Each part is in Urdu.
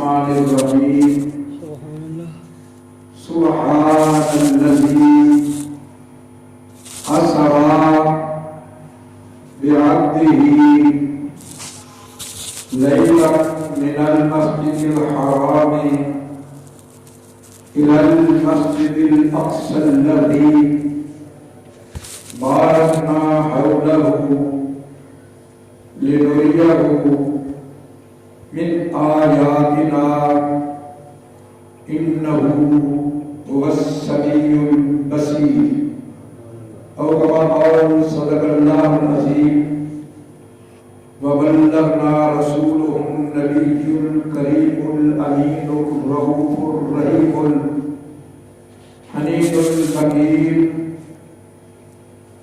الرحمن الرحيم سبحان الذي أسرى بعبده ليلا من المسجد الحرام إلى المسجد الأقصى الذي باركنا حوله لنريه من آياتنا إنه هو السميع البصير أو كما قال صدق الله العظيم وبلغنا رسوله النبي الكريم الأمين الرؤوف الرحيم الحنين الحكيم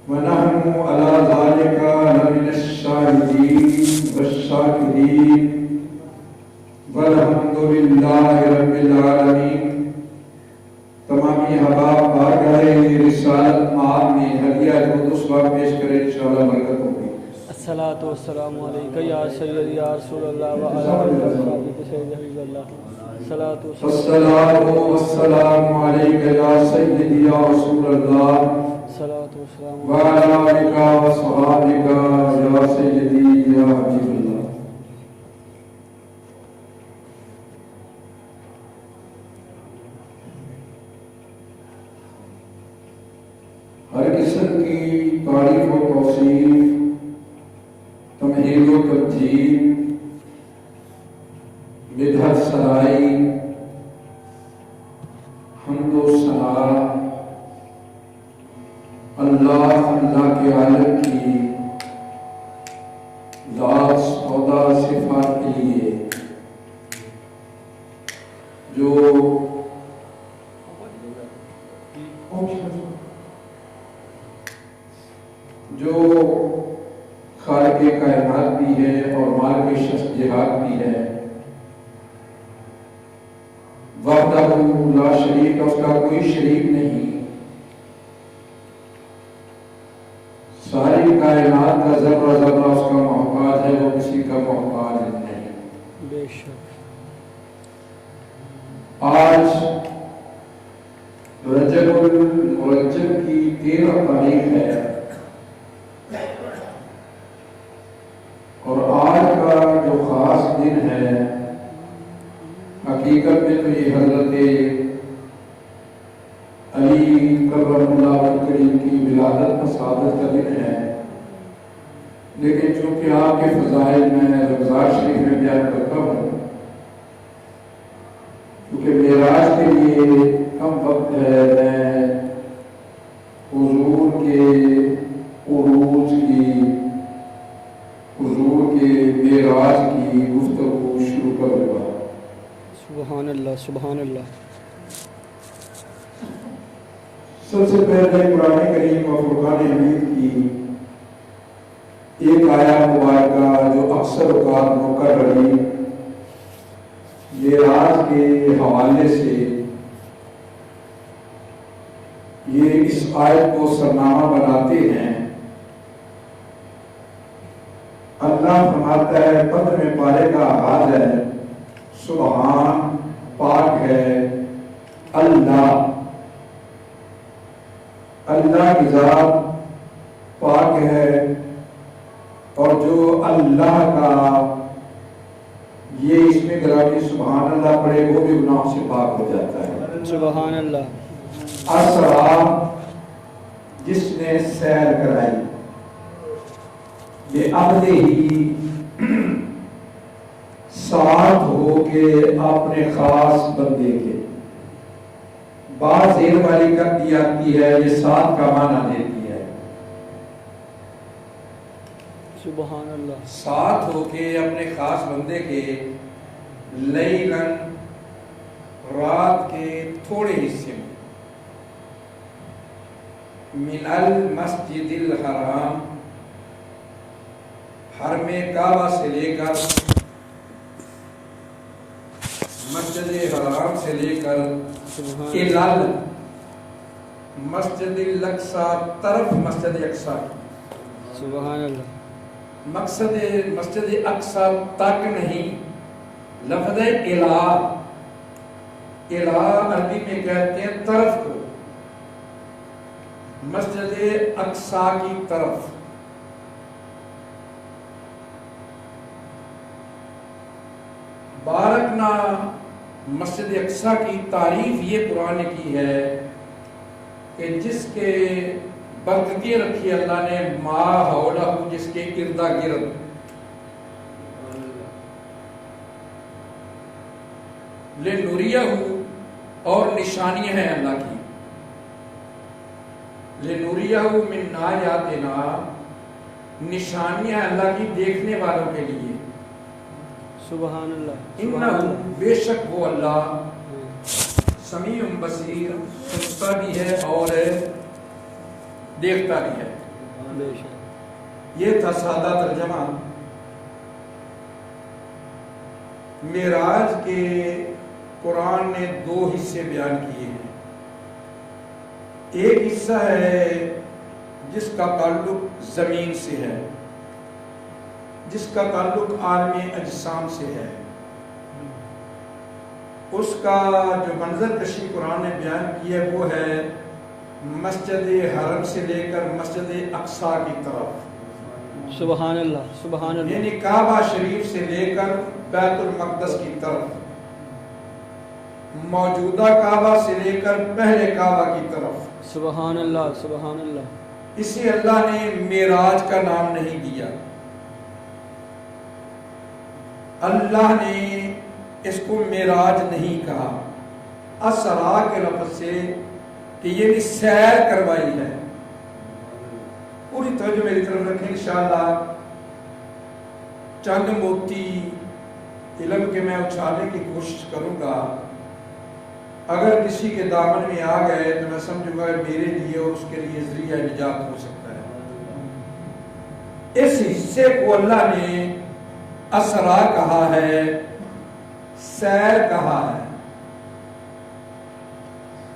ونحن على ذلك لمن الشاهدين والشاكرين والحمد لله رب العالمين. تمامی احباب بارگاہ رسالت معاد میں ہدیہ قدس بار پیش کریں، انشاءاللہ برکت ہوگی. الصلاۃ والسلام علیک یا سیدی یا رسول اللہ و علی آلہ وصحبہ سید حبیب اللہ. الصلاۃ والسلام علیک یا سیدی یا رسول اللہ و علی آلہ وصحبہ یا سیدی یا حبیب اللہ. ہر قسم کی تعریف و توصیف، تمہید و تمجید، مدحت سرائی، حمد و ثنا اللہ کے عالم کی ذات سودا صفات کے لیے جو خالق کائنات بھی ہے اور مالک شخص جہاد بھی ہے، وحدہ لا شریک، اس کا کوئی شریک نہیں، ساری کائنات کا ذرہ ذرہ اس کا محتاج ہے، وہ کسی کا محتاج نہیں. بے شک. آج رجب المرجب کی 13 تاریخ ہے اور آج کا جو خاص دن ہے، حقیقت میں تو یہ حضرت علی کرم اللہ کریم کی ولادت و سعادت کا دن ہے، لیکن چونکہ آپ کے فضائل میں رمضان شریف میں بیان کرتا ہوں، کیونکہ معراج کے لیے کم وقت ہے، میں حضور کے عروج کی، حضور کے معراج کی گفتگو شروع کروں گا. سبحان اللہ سبحان اللہ. سب سے پہلے قرآن کریم اور فرقان حمید کی ایک آیت مبارکہ جو اکثر اوقات مکرری معراج کے حوالے سے یہ اس آیت کو سرنامہ بناتے ہیں. اللہ فرماتا ہے، 15ویں پارے کا آغاز ہے، سبحان پاک ہے اللہ، اللہ کی ذات پاک ہے، اور جو اللہ کا یہ اس میں گرامی سبحان اللہ پڑھے وہ بھی گناہوں سے پاک ہو جاتا ہے. سبحان اللہ. اسرا، جس نے سیر کرائی، یہ عبدہ ہی، ساتھ ہو کے اپنے خاص بندے کے. بعض زیر والی کر دی آتی ہے، یہ ساتھ کا معنی دیتی ہے. سبحان اللہ. ساتھ ہو کے اپنے خاص بندے کے، لیلن، رات کے تھوڑے حصے میں، من المسجد الحرام، حرم کعبہ سے لے کر، مسجد حرام سے لے کر الال مسجد الاقصی، طرف مسجد اقصی. سبحان اللہ. مقصد مسجد اقصی تک نہیں، لفظ الہ، الہ عربی میں کہتے ہیں طرف کو، مسجد اقصی کی طرف۔ بارکنا مسجد اقصی کی تعریف یہ قرآن نے کی ہے کہ جس کے برکتیں رکھی اللہ نے ما حولہ، جس کے ارد گرد، لنوریہ، اور نشانیاں ہیں اللہ کی، لنوریہ من آیاتنا، نشانیاں اللہ کی دیکھنے والوں کے لیے۔ سبحان اللہ، انہ، بے شک وہ اللہ، سمیع بصیر، سنتا بھی ہے اور دیکھتا بھی ہے۔ بے شک۔ یہ تھا سادہ ترجمہ معراج کے۔ قرآن نے دو حصے بیان کیے ہیں۔ ایک حصہ ہے جس کا تعلق زمین سے ہے، جس کا تعلق عالم اجسام سے ہے۔ اس کا جو منظر کشی قرآن نے بیان کی ہے وہ ہے مسجد حرم سے لے کر مسجد اقصی کی طرف، سبحان اللہ، سبحان اللہ، یعنی کعبہ شریف سے لے کر بیت المقدس کی طرف، موجودہ کعبہ سے لے کر پہلے کعبہ کی طرف۔ سبحان اللہ، سبحان اللہ۔ اسے اللہ نے معراج کا نام نہیں دیا، اللہ نے اس کو معراج نہیں کہا، اسرا کے لفظ سے کہ یہ بھی سیر کروائی ہے۔ پوری توجہ میری طرف رکھیں انشاءاللہ۔ چند موتی علم کے میں اچھالنے کی کوشش کروں گا، اگر کسی کے دامن میں آ گئے تو میں سمجھوں گا میرے لیے اور اس کے لیے ذریعہ نجات ہو سکتا ہے۔ اس حصے کو اللہ نے اسرا کہا ہے، سیر کہا ہے،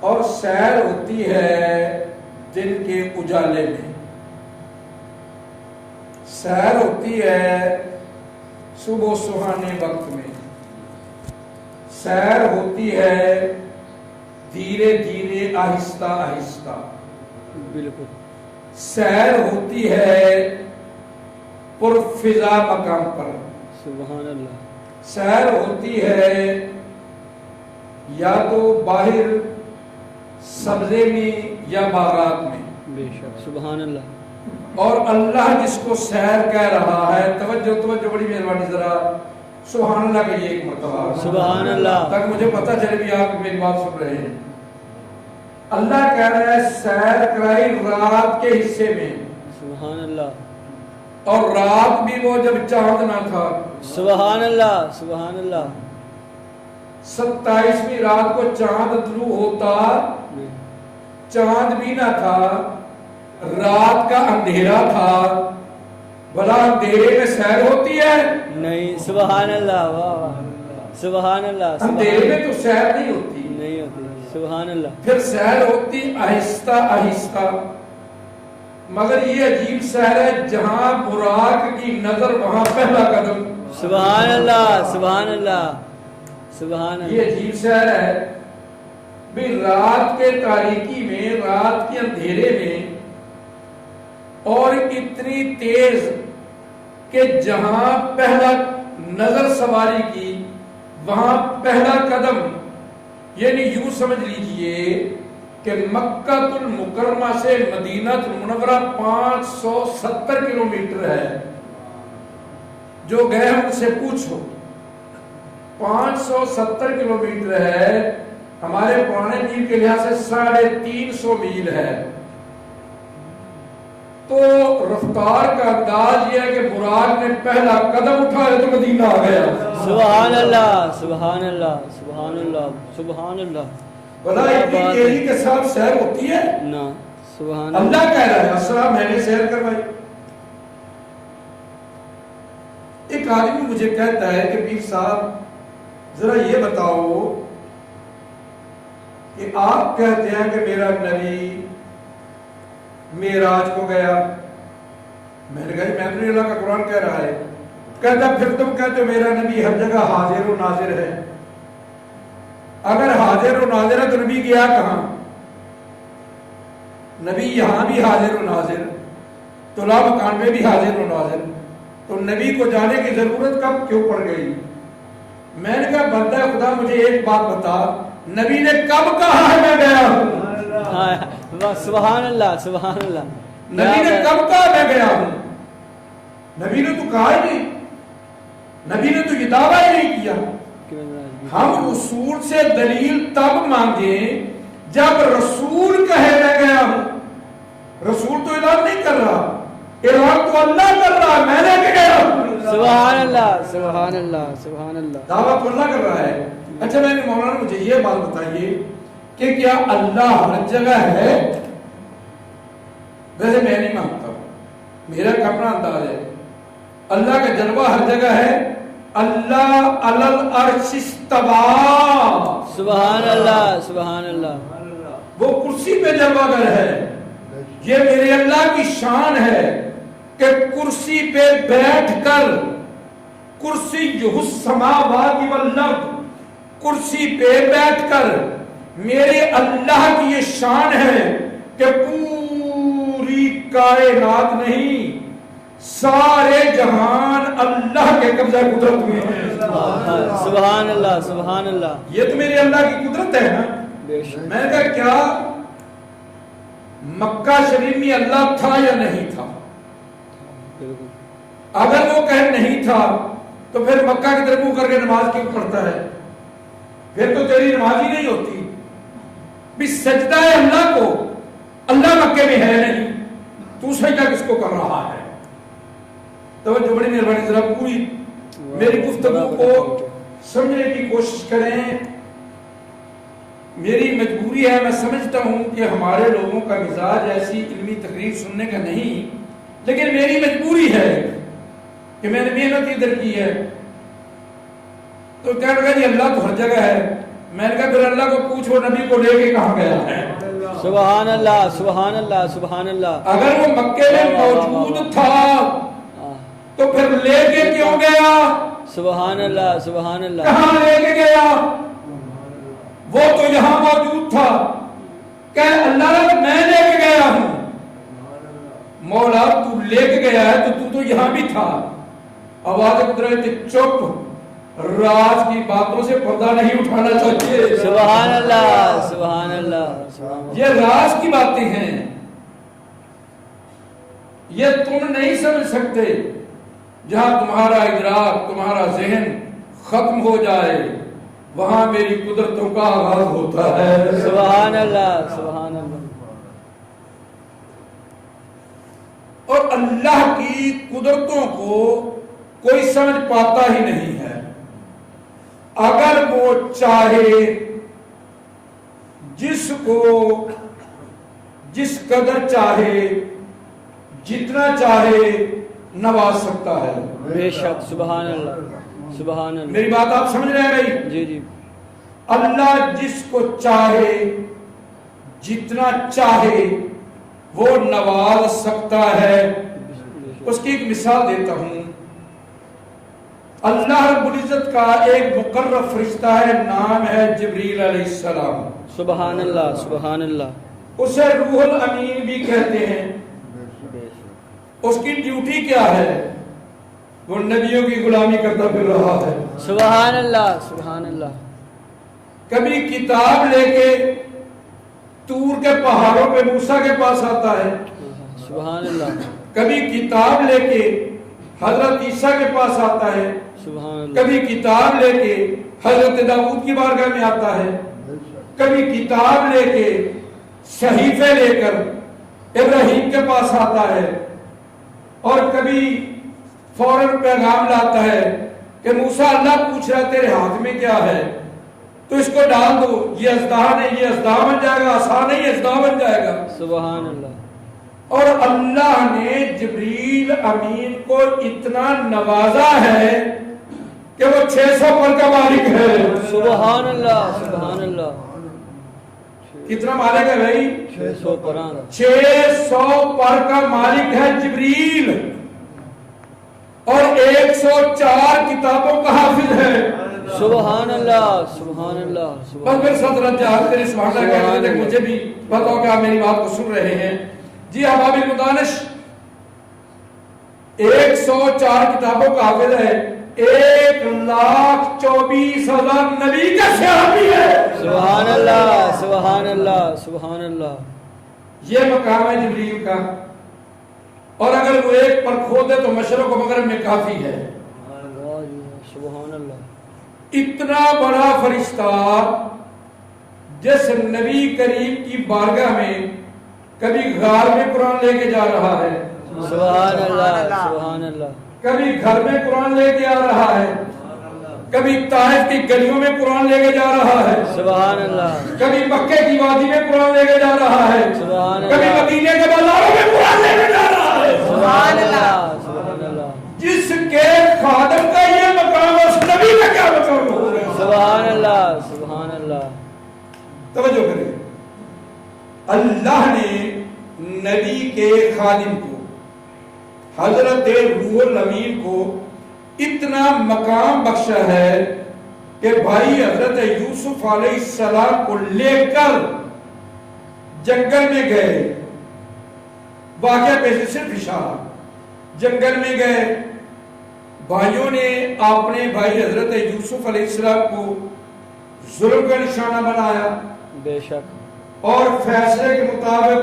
اور سیر ہوتی ہے دن کے اجالے میں، سیر ہوتی ہے صبح و سہانے وقت میں، سیر ہوتی ہے دھیرے دھیرے آہستہ آہستہ، بالکل، سیر ہوتی ہے پرفضا مقام پر، سبحان اللہ، سیر ہوتی ہے یا تو باہر سبزے میں یا باغات میں۔ بے شک، سبحان اللہ۔ اور اللہ جس کو سیر کہہ رہا ہے، توجہ توجہ، بڑی مہربانی، ذرا سبحان اللہ کہیے ایک مرتبہ، سبحان اللہ، تاکہ مجھے پتہ چلے بھی آپ میری بات سن رہے ہیں۔ اللہ کہہ رہا ہے سیر کرائی رات کے حصے میں، سبحان اللہ، اور رات بھی وہ جب چاند نہ تھا، سبحان اللہ، سبحان اللہ، 27ویں رات کو چاند طلوع ہوتا، چاند بھی نہ تھا، رات کا اندھیرا تھا۔ بھلا اندھیرے میں سیر ہوتی ہے؟ نہیں، سبحان اللہ، واہ واہ، سبحان اللہ، اندھیرے میں تو سیر نہیں ہوتی، نہیں ہوتی، سبحان اللہ، پھر سیر ہوتی آہستہ آہستہ۔ مگر یہ عجیب سیر ہے، جہاں براق کی نظر وہاں پہلا قدم۔ سبحان اللہ، سبحان اللہ، سبحان اللہ، یہ عجیب سیر ہے بھی رات کے تاریکی میں، رات کے اندھیرے میں، اور اتنی تیز کہ جہاں پہلا نظر سواری کی وہاں پہلا قدم، یعنی یوں سمجھ لیجئے کہ مکہ المکرمہ سے مدینہ المنورہ 570 کلومیٹر ہے۔ جو گئے ان سے پوچھو، 570 کلومیٹر ہے، ہمارے پرانے میل کے لحاظ سے 350 میل ہے۔ تو رفتار کا انداز یہ ہے کہ براق نے پہلا قدم اٹھایا تو مدینہ آ گیا۔ سبحان اللہ، سبحان اللہ، سبحان اللہ، سبحان اللہ، بلا اتنی تیزی کے ساتھ سیر ہوتی ہے؟ نہ، سبحان اللہ کہہ رہا ہے اسرا میں نے سیر کروائی۔ ایک آدمی مجھے کہتا ہے کہ پیر صاحب ذرا یہ بتاؤ کہ آپ کہتے ہیں کہ میرا نبی معراج کو گیا۔ میں نے کہا محمد اللہ کا قرآن کہہ رہا ہے کہتا پھر تم کہتے ہو میرا نبی ہر جگہ حاضر و ناظر ہے. اگر حاضر و ناظر ہے تو نبی گیا کہاں؟ نبی یہاں بھی حاضر و ناظر، طلا مکان میں بھی حاضر و ناظر، تو نبی کو جانے کی ضرورت کب کیوں پڑ گئی؟ میں نے کہا بندہ خدا مجھے ایک بات بتا، نبی نے کب کہا ہے میں گیا ہوں؟ سبحان اللہ سبحان اللہ. نبی نے کب کہا میں گیا ہوں؟ نبی نے تو کہا ہی نہیں، نبی نے تو یہ دعویٰ ہی نہیں کیا. ہم رسول سے دلیل تب مانگیں جب رسول کہے میں گیا ہوں. رسول تو اعلان نہیں کر رہا، اعلان تو اللہ کر رہا ہے میں نے گیا ہوں. سبحان اللہ سبحان اللہ سبحان اللہ. دعویٰ تو اللہ کر رہا ہے. اچھا میں نے مولانا مجھے یہ بات بتائیے کہ کیا اللہ ہر جگہ ہے؟ ویسے میں نہیں مانتا، میرا اپنا انداز ہے. اللہ کا جلوہ ہر جگہ ہے. اللہ علی العرش استویٰ. سبحان اللہ سبحان اللہ. وہ کرسی پہ جلوہ گر ہے. یہ میرے اللہ کی شان ہے کہ کرسی پہ بیٹھ کر، کرسی السماوات والارض، کرسی پہ بیٹھ کر میرے اللہ کی یہ شان ہے کہ پوری کائنات نہیں سارے جہان اللہ کے قبضہ قدرت میں ہیں. سبحان اللہ سبحان اللہ. یہ تو میرے اللہ کی قدرت ہے نا. میں نے کہا کیا مکہ شریف میں اللہ تھا یا نہیں تھا؟ اگر وہ کہے نہیں تھا تو پھر مکہ کی طرف منہ کر کے نماز کیوں پڑھتا ہے؟ پھر تو تیری نماز ہی نہیں ہوتی. بھی سجدہ ہے اللہ کو، اللہ مکے میں ہے نہیں، تو سجدہ کس کو کر رہا ہے؟ توجہ بڑی مہربانی ذرا پوری میری گفتگو کو سمجھنے کی کوشش کریں. میری مجبوری ہے، میں سمجھتا ہوں کہ ہمارے لوگوں کا مزاج ایسی علمی تقریر سننے کا نہیں، لیکن میری مجبوری ہے کہ میں نے محنت ادھر کی ہے. تو کہنے لگا جی اللہ تو ہر جگہ ہے. میں نے کہا پھر اللہ کو پوچھو نبی کو لے کے کہاں گیا ہے؟ سبحان اللہ سبحان اللہ سبحان اللہ. اگر وہ مکے میں موجود تھا تو پھر لے کے کیوں گیا؟ سبحان اللہ سبحان اللہ. کہاں لے کے گیا؟ وہ تو یہاں موجود تھا. کہ اللہ میں لے کے گیا ہوں. مولا تو لے کے گیا ہے تو یہاں بھی تھا. آواز قدرت چپ، راز کی باتوں سے پردہ نہیں اٹھانا چاہیے. سبحان اللہ سبحان اللہ. یہ راز کی باتیں ہیں، یہ تم نہیں سمجھ سکتے. جہاں تمہارا ادراک، تمہارا ذہن ختم ہو جائے وہاں میری قدرتوں کا آغاز ہوتا ہے. سبحان اللہ سبحان اللہ. اور اللہ کی قدرتوں کو کوئی سمجھ پاتا ہی نہیں ہے. اگر وہ چاہے جس کو جس قدر چاہے جتنا چاہے نواز سکتا ہے. بے شک. سبحان اللہ سبحان اللہ. میری بات آپ سمجھ رہے ہیں بھائی؟ جی جی. اللہ جس کو چاہے جتنا چاہے وہ نواز سکتا ہے. اس کی ایک مثال دیتا ہوں. اللہ رب العزت کا ایک مقرب فرشتہ ہے، نام ہے جبریل علیہ السلام. سبحان اللہ سبحان اللہ. اسے روح الامین بھی کہتے ہیں. اس کی ڈیوٹی کیا ہے؟ وہ نبیوں کی غلامی کرتا پھر رہا ہے. سبحان اللہ سبحان اللہ. کبھی کتاب لے کے تور کے پہاڑوں پہ موسیٰ کے پاس آتا ہے. سبحان اللہ. کبھی کتاب لے کے حضرت عیسیٰ کے پاس آتا ہے. سبحان اللہ. کبھی کتاب لے کے حضرت داؤد کی بارگاہ میں آتا ہے. کبھی کتاب لے کے صحیفے لے کر ابراہیم کے پاس آتا ہے. اور کبھی فوراً پیغام لاتا ہے کہ موسیٰ اللہ پوچھ رہا ہے تیرے ہاتھ میں کیا ہے، تو اس کو ڈال دو. یہ ازدہا نہیں، یہ ازدہا بن جائے گا. آسان نہیں، ازدہا بن جائے گا. سبحان اللہ. اور اللہ نے جبریل امین کو اتنا نوازا ہے کہ وہ 600 پر کا مالک ہے. سبحان اللہ سبحان اللہ. کتنا مالک ہے بھائی؟ 600 پران. 600 پر کا مالک ہے جبریل. اور 104 کتابوں کا حافظ ہے. سبحان اللہ سبحان اللہ بس پھر صدرت جہاز تیری سبحان اللہ کہتے تھے. مجھے بھی بتاؤ کہ آپ میری بات کو سن رہے ہیں. جی احباب المدانش 104 کتابوں کا حافظ ہے. 1,24,000 نبی کا صحابی ہے. سبحان اللہ سبحان اللہ سبحان اللہ. یہ مقام ہے جبریل کا. اور اگر وہ ایک پر کھودے تو مشرق و مغرب میں کافی ہے. سبحان اللہ. اتنا بڑا فرشتہ جس نبی کریم کی بارگاہ میں کبھی غار میں قرآن لے کے جا رہا ہے, سبحان اللہ سبحان اللہ. کبھی گھر میں قرآن لے کے آ رہا ہے, کبھی طائف کی گلیوں میں قرآن لے کے جا رہا ہے, سبحان اللہ. کبھی مکے کی وادی میں قرآن لے کے جا رہا ہے, سبحان کبھی اللہ. مدینے کے بازاروں میں قرآن لے کے جا رہا ہے. سبحان اللہ سبحان اللہ. جس کے خادم کا یہ مقام ہے, اس نبی کا کیا مقام ہوگا؟ سبحان اللہ سبحان اللہ. توجہ کریں. اللہ نے نبی کے خادم کو, حضرت روح الامین کو اتنا مقام بخشا ہے کہ بھائی حضرت یوسف علیہ السلام کو لے کر جنگل میں گئے. واقعہ پہ صرف اشارہ. جنگل میں گئے, بھائیوں نے اپنے بھائی حضرت یوسف علیہ السلام کو ظلم کا نشانہ بنایا, بے شک, اور فیصلے کے مطابق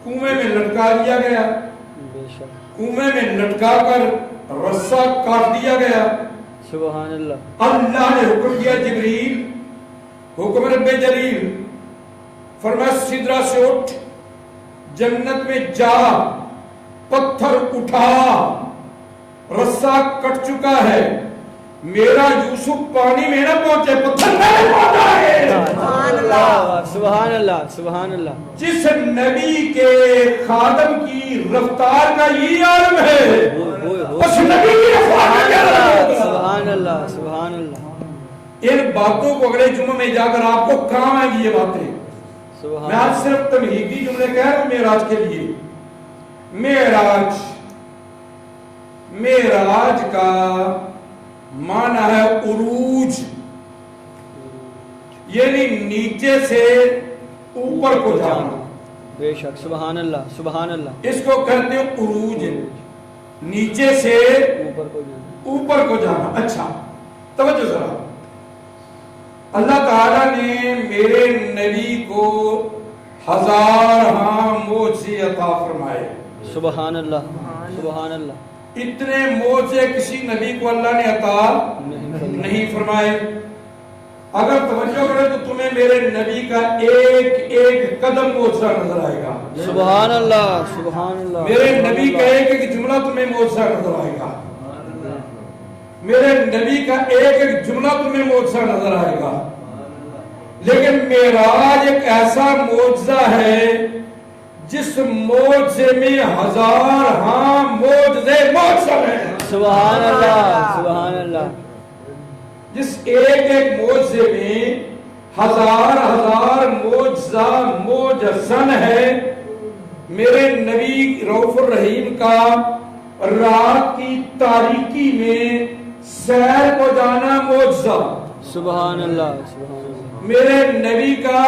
کنویں میں لٹکا دیا گیا. بے شک, کنویں میں لٹکا کر رسہ کاٹ دیا گیا. سبحان اللہ. اللہ نے حکم دیا جبریل, حکم رب جلیل, فرمایا سدرہ سے اٹھ, جنت میں جا, پتھر اٹھا, رسہ کٹ چکا ہے, میرا یوسف پانی میں نہ پہنچے, پتھر میں پہنچا ہے. سبحان اللہ سبحان اللہ سبحان اللہ. جس نبی کے خادم کی رفتار کا یہ عالم ہے, اس نبی کی رفتار کا کیا عالم ہوگا؟ سبحان اللہ سبحان اللہ. ان باتوں کو اگلے جمعہ میں جا کر آپ کو کام آئیں گی یہ باتیں. سبحان میں آج صرف تمہیدی جملے کہہ رہا ہوں معراج کے لیے. معراج کا معنی ہے عروج, یعنی نیچے سے اوپر کو جانا. بے شک, سبحان اللہ سبحان اللہ. اس کو کہتے ہیں عروج, نیچے سے اوپر کو جانا. اوپر کو جانا. اچھا توجہ ذرا. اللہ تعالیٰ نے میرے نبی کو 1000 معجزے عطا فرمائے. سبحان اللہ سبحان اللہ. اتنے معجزے کسی نبی کو اللہ نے عطا نہیں فرمائے. اگر توجہ کرے تو تمہیں میرے نبی کا ایک ایک قدم معجزہ نظر آئے گا. سبحان اللہ سبحان اللہ. میرے نبی کا ایک ایک جملہ تمہیں معجزہ نظر آئے گا. میرے نبی کا ایک ایک جملہ تمہیں معجزہ نظر آئے گا. لیکن معراج ایک ایسا معجزہ ہے جس معجزے میں 1000 معجزے موثر ہیں. سبحان اللہ سبحان اللہ. جس ایک ایک معجزے میں 1000 معجزہ موجزن ہے. میرے نبی رؤوف الرحیم کا رات کی تاریکی میں سیر کو جانا معجزہ. سبحان اللہ سبحان اللہ. میرے نبی کا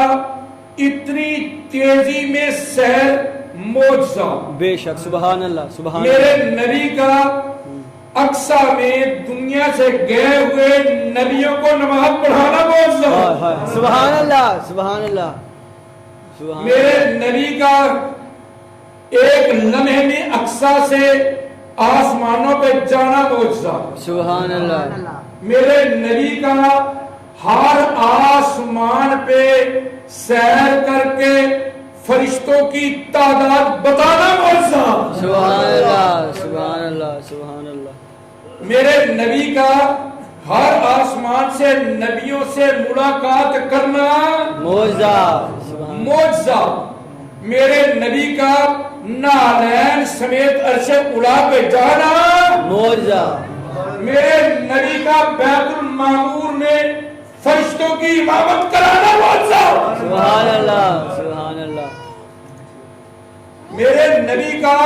اتنی تیزی میں سیر معجزہ. بے شک, سبحان اللہ سبحان میرے اللہ. نبی کا اقصا میں دنیا سے گئے ہوئے نبیوں کو نماز پڑھانا معجزہ. سبحان اللہ سبحان اللہ. میرے نبی کا ایک لمحے میں اقصا سے آسمانوں پہ جانا معجزہ. سبحان اللہ. میرے نبی کا ہر آسمان پہ سیر کر کے فرشتوں کی تعداد بتانا معجزہ. سبحان اللہ سبحان اللہ سبحان اللہ. میرے نبی کا ہر آسمان سے نبیوں سے ملاقات کرنا معجزہ. معجزہ. میرے نبی کا نالین سمیت عرش اولا پہ جانا معجزہ. میرے نبی کا بیت المعمور میں فرشتوں کی امامت کرانا معجزہ. سبحان اللہ سبحان اللہ. میرے نبی کا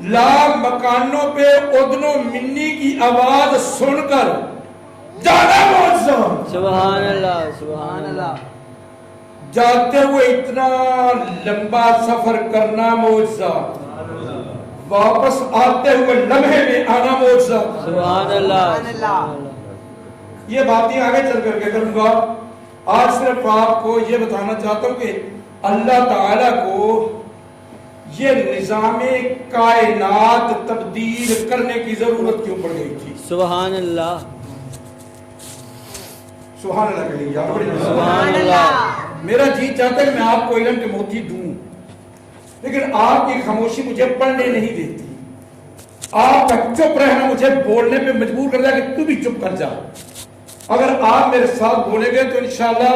لاکھ مکانوں پہ اذن و منی کی آواز سن کر جانا معجزہ، سبحان اللہ سبحان اللہ، جاتے ہوئے اتنا لمبا سفر کرنا معجزہ، واپس آتے ہوئے لمحے میں آنا معجزہ۔ سبحان اللہ سبحان اللہ۔ یہ باتیں آگے چل کر کے کروں گا، آج صرف آپ کو یہ بتانا چاہتا ہوں کہ اللہ تعالیٰ کو یہ نظام کائنات تبدیل کرنے کی ضرورت کیوں پڑ گئی تھی؟ سبحان اللہ سبحان اللہ کہیے یا سبحان اللہ۔ میرا جی چاہتا ہے کہ میں آپ کو علم کے موتی دوں، لیکن آپ کی خاموشی مجھے پڑھنے نہیں دیتی، آپ کا چپ رہنا مجھے بولنے پہ مجبور کر دیا کہ تو بھی چپ کر جا۔ اگر آپ میرے ساتھ بولیں گے تو انشاءاللہ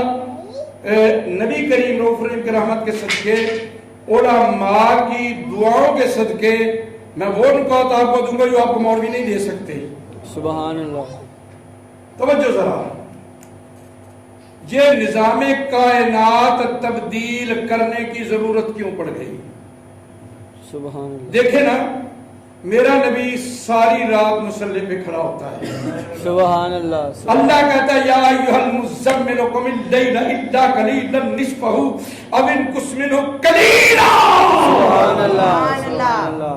نبی کریم رؤوف رحیم کے رحمت کے صدقے، علماء کی دعاؤں کے صدقے میں وہ نکات آپ کو دوں گا جو آپ کو مولوی نہیں دے سکتے۔ سبحان اللہ۔ توجہ ذرا، یہ نظام کائنات تبدیل کرنے کی ضرورت کیوں پڑ گئی؟ سبحان اللہ۔ دیکھیں نا، میرا نبی ساری رات مصلی پہ کھڑا ہوتا ہے، سبحان اللہ۔ اللہ کہتا ہے یا ایھا المزمل قم اللیل الا قلیلا نصفہ او انقص منہ قلیلا۔ سبحان اللہ سبحان اللہ۔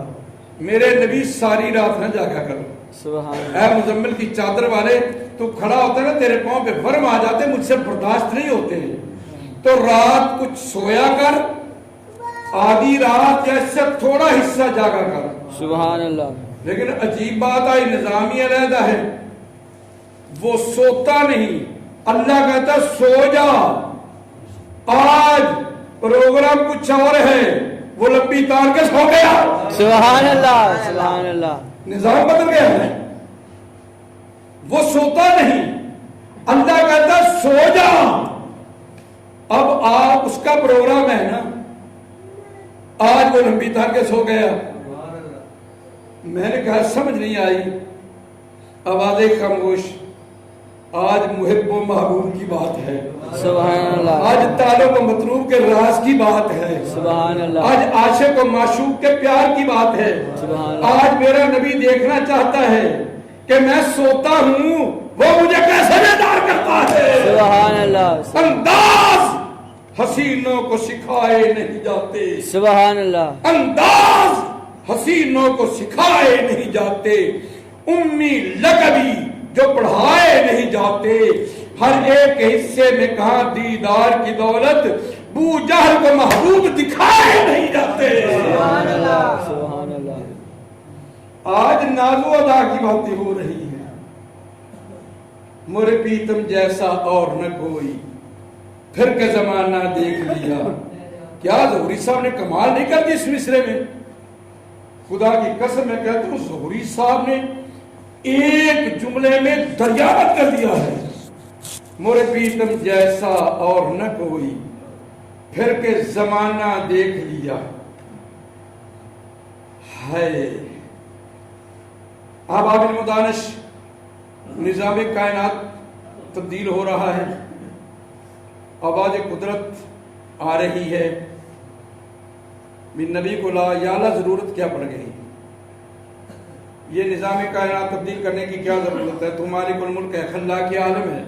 میرے نبی ساری رات نہ جاگا کرو۔ سبحان اے اللہ۔ مزمل کی چادر والے، تو کھڑا ہوتا ہے نا، تیرے پاؤں پہ ورم آ جاتے، مجھ سے برداشت نہیں ہوتے، تو رات کچھ سویا کر، آدھی رات یا اس سے تھوڑا حصہ جاگا کر۔ سبحان اللہ۔ لیکن عجیب بات آئی، نظامی علیحدہ ہے، وہ سوتا نہیں، اللہ کہتا سو جا، آج پروگرام کچھ اور ہے، وہ لمبی تار کے سو گیا، سبحان اللہ سبحان اللہ۔ نظام بدل گیا ہے، وہ سوتا نہیں، اللہ کہتا سو جا، اب آپ اس کا پروگرام ہے نا، آج وہ لمبی تار کے سو گیا۔ میں نے کہا سمجھ نہیں آئی، آوازیں خاموش، آج محب و محبوب کی بات ہے، سبحان اللہ۔ آج طالب و مطلوب کے راز کی بات ہے، سبحان اللہ۔ آج عاشق و معشوق کے پیار کی بات ہے، سبحان اللہ۔ آج میرا نبی دیکھنا چاہتا ہے کہ میں سوتا ہوں، وہ مجھے کیسے بیدار کرتا ہے۔ سبحان اللہ۔ انداز حسینوں کو سکھائے نہیں جاتے، سبحان اللہ۔ انداز حسینوں کو سکھائے نہیں جاتے، امی لقبی جو پڑھائے نہیں جاتے، ہر ایک حصے میں کہاں دیدار کی دولت، بو جہل کو محبوب دکھائے نہیں جاتے۔ سبحان اللہ سبحان اللہ۔ آج نازو ادا کی باتیں ہو رہی ہیں، مر پیتم جیسا اور نہ کوئی، پھر کے زمانہ دیکھ لیا۔ کیا ظہوری صاحب نے کمال نہیں کر دی اس مصرے میں؟ خدا کی قسم میں کہتا ہوں، ظہوری صاحب نے ایک جملے میں دریافت کر دیا ہے، مر پیتم جیسا اور نہ کوئی، پھر کے زمانہ دیکھ لیا ہے۔ اب آبل مدانش، نظام کائنات تبدیل ہو رہا ہے، آواز قدرت آ رہی ہے، من نبی کو لا یالا ضرورت کیا پڑ گئی؟ یہ نظام کائنات تبدیل کرنے کی کیا ضرورت ہے؟ تو مالک الملک ہے، خلاق عالم ہے،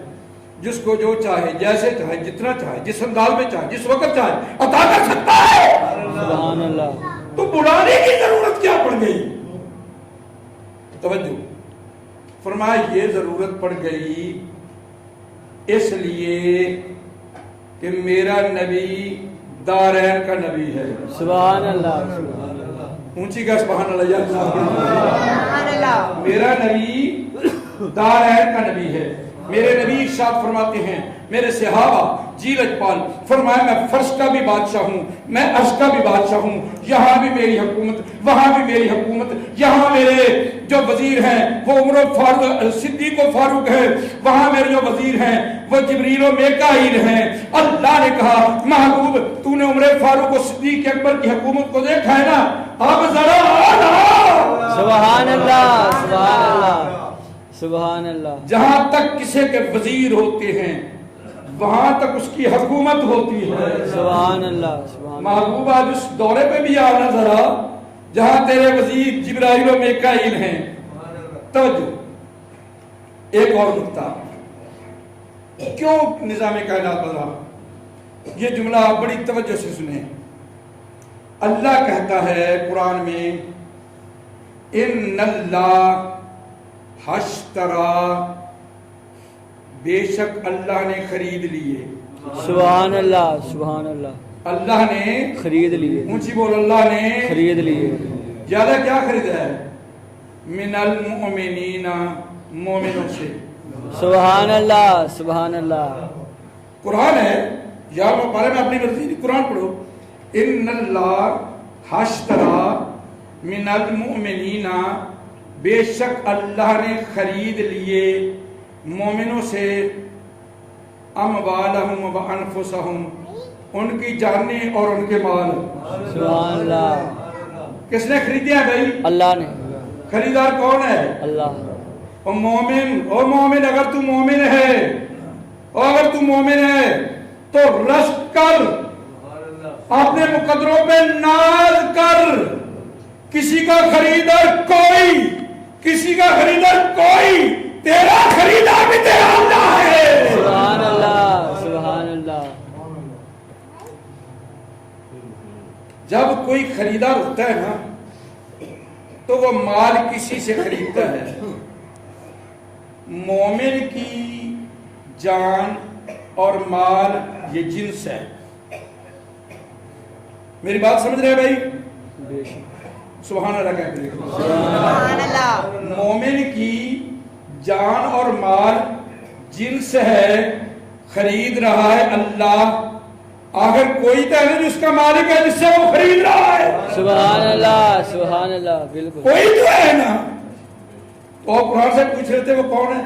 جس کو جو چاہے، جیسے چاہے، جتنا چاہے، جس انداز میں چاہے، جس وقت چاہے عطا کر سکتا ہے۔ سبحان اللہ۔ تو بلانے کی ضرورت کیا پڑ گئی؟ توجہ فرمایا، یہ ضرورت پڑ گئی اس لیے کہ میرا نبی دارین کا نبی ہے۔ سبحان اللہ۔ اونچی کا سبحان اللہ یا سبحان اللہ۔ میرا نبی دارین کا نبی ہے۔ میرے نبی ارشاد فرماتے ہیں، میرے صحابہ جی لجپال فرمایا، میں فرش کا بھی بادشاہ ہوں، میں عرش کا بھی بادشاہ ہوں، یہاں بھی میری حکومت، وہاں بھی میری حکومت، یہاں میرے جو وزیر ہیں وہ عمر فاروق صدیق و فاروق ہے، وہاں میرے جو وزیر ہیں وہ جبریل و میکائیل ہیں۔ اللہ نے کہا، محبوب تو نے عمر فاروق و صدیق اکبر کی حکومت کو دیکھا ہے نا، اب ذرا آنا۔ سبحان اللہ سبحان اللہ سبحان اللہ۔ جہاں تک کسی کے وزیر ہوتے ہیں وہاں تک اس کی حکومت ہوتی ہے۔ سبحان اللہ سبحان اللہ۔ محبوب آج اس دورے پہ بھی آنا ذرا، جہاں تیرے وزیر جبرائیل و میکائیل ہیں. توجہ، ایک اور نقطہ، کیوں نظام کائنات بدلا؟ یہ جملہ آپ بڑی توجہ سے سنیں. اللہ کہتا ہے قرآن میں ان اللہ اشتری، بے شک اللہ نے خرید لیے. سبحان اللہ، سبحان اللہ. اللہ نے خرید لیے. اونچی بول، اللہ نے خرید لیے. زیادہ کیا خریدا ہے؟ من المؤمنین، مومنوں سے. سبحان اللہ، سبحان اللہ. قرآن ہے یار، میں پارے میں اپنی مرضی نہیں، قرآن پڑھو. ان اللہ اشتری من المؤمنین، بے شک اللہ نے خرید لیے مومنوں سے اموالہم و انفسہم، ان کی جانیں اور ان کے مال. سبحان اللہ. کس نے خریدے ہیں بھائی؟ اللہ نے. خریدار کون ہے؟ اللہ. او مومن، اگر تو مومن ہے، اور اگر تو مومن ہے تو رشک کر، اپنے مقدروں پہ ناز کر. کسی کا خریدار کوئی، کسی کا خریدار کوئی، تیرا خریدار بھی تیرا اللہ ہے. سبحان اللہ، سبحان اللہ. جب کوئی خریدار ہوتا ہے نا تو وہ مال کسی سے خریدتا ہے. مومن کی جان اور مال یہ جنس ہے. میری بات سمجھ رہے ہیں بھائی؟ بے شک. سبحان اللہ کہتے ہیں. سبحان اللہ. مومن کی جان اور مال جنس ہے، خرید رہا ہے اللہ. آخر کوئی تو ہے جو اس کا مالک ہے جس سے وہ خرید رہا ہے. سبحان اللہ، سبحان اللہ. بالکل کوئی تو ہے نا. تو قرآن سے پوچھ رہے تھے وہ کون ہے؟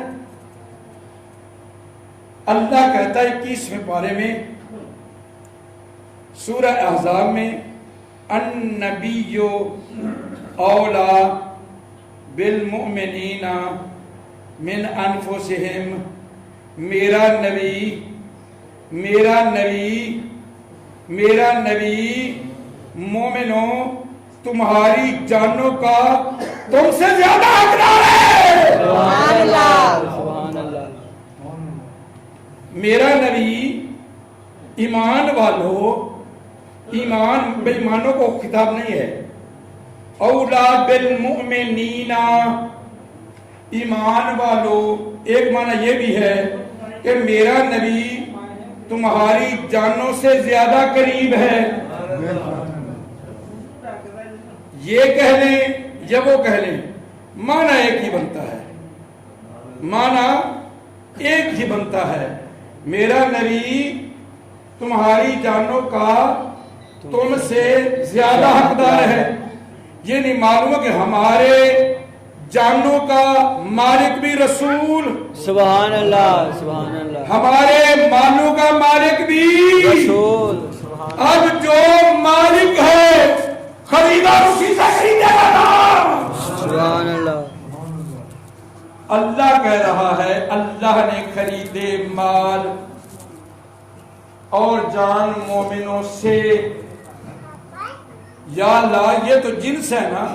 اللہ کہتا ہے 21ویں پارے میں سورہ احزاب میں النبی اولا بالمؤمنین من انفسہم، میرا نبی، میرا نبی، میرا نبی مومنوں تمہاری جانوں کا تم سے زیادہ حقدار ہے. سبحان اللہ، سبحان اللہ. میرا نبی ایمان والوں، ایمان بے ایمانوں کو خطاب نہیں ہے. اولا بالمؤمنین، ایمان والوں، ایک معنی یہ بھی ہے کہ میرا نبی تمہاری جانوں سے زیادہ قریب ہے. یہ کہہ لیں یا وہ کہہ لیں، معنی ایک ہی بنتا ہے. معنی ایک ہی بنتا ہے. میرا نبی تمہاری جانوں کا تم سے زیادہ حقدار ہے. یہ نہیں معلوم کہ ہمارے جانوں کا مالک بھی رسول، سبحان اللہ، سبحان اللہ. ہمارے مالوں کا مالک بھی رسول. سبحان اب جو مالک ہے خریدار اسی سے خریدے گا. سبحان اللہ. اللہ کہہ رہا ہے اللہ نے خریدے مال اور جان مومنوں سے. یا اللہ، یہ تو جنس ہے نا،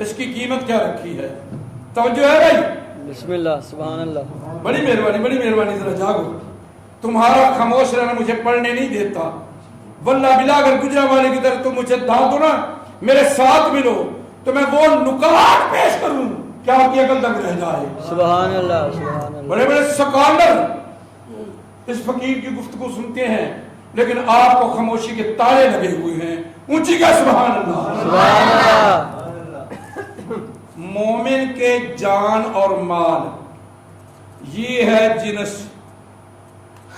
اس کی قیمت کیا رکھی ہے؟ توجہ ہے بھائی؟ بسم اللہ، سبحان اللہ. بڑی مہربانی، بڑی مہربانی، ذرا جاگو. تمہارا خاموش رہنا مجھے پڑھنے نہیں دیتا. واللہ بلا اگر گجرا والے کی طرف تم مجھے ڈال دو نا، میرے ساتھ ملو تو میں وہ نکات پیش کروں کیا آپ کی عقل تک رہ جائے. سبحان اللہ، سبحان اللہ. بڑے بڑے سکالر اس فقیر کی گفتگو سنتے ہیں لیکن آپ کو خاموشی کے تالے لگے ہوئے ہیں. اونچی کا سبحان اللہ. سبحان اللہ. مومن کے جان اور مال یہ ہے جنس.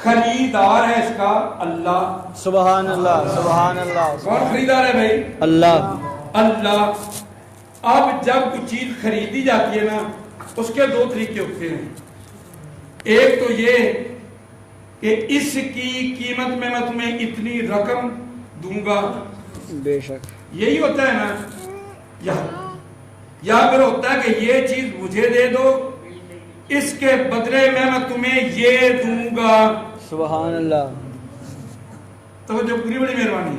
خریدار ہے اس کا اللہ. سبحان اللہ، سبحان اللہ. کون خریدار ہے بھائی؟ اللہ. اللہ. اب جب کوئی چیز خریدی جاتی ہے نا، اس کے دو طریقے ہوتے ہیں. ایک تو یہ کہ اس کی قیمت میں تمہیں اتنی رقم دوں گا، بے شک. یہی ہوتا ہے نا. یا پھر ہوتا ہے کہ یہ چیز مجھے دے دو، اس کے بدلے میں تمہیں یہ دوں گا. سبحان اللہ. تو جو پوری بڑی مہربانی.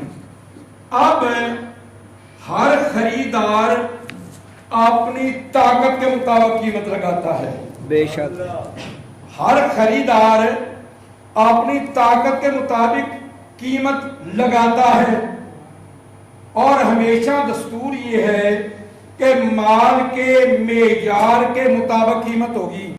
اب ہر خریدار اپنی طاقت کے مطابق قیمت لگاتا ہے. بے شک. ہر خریدار اپنی طاقت کے مطابق قیمت لگاتا ہے، اور ہمیشہ دستور یہ ہے کہ مال کے معیار کے مطابق قیمت ہوگی.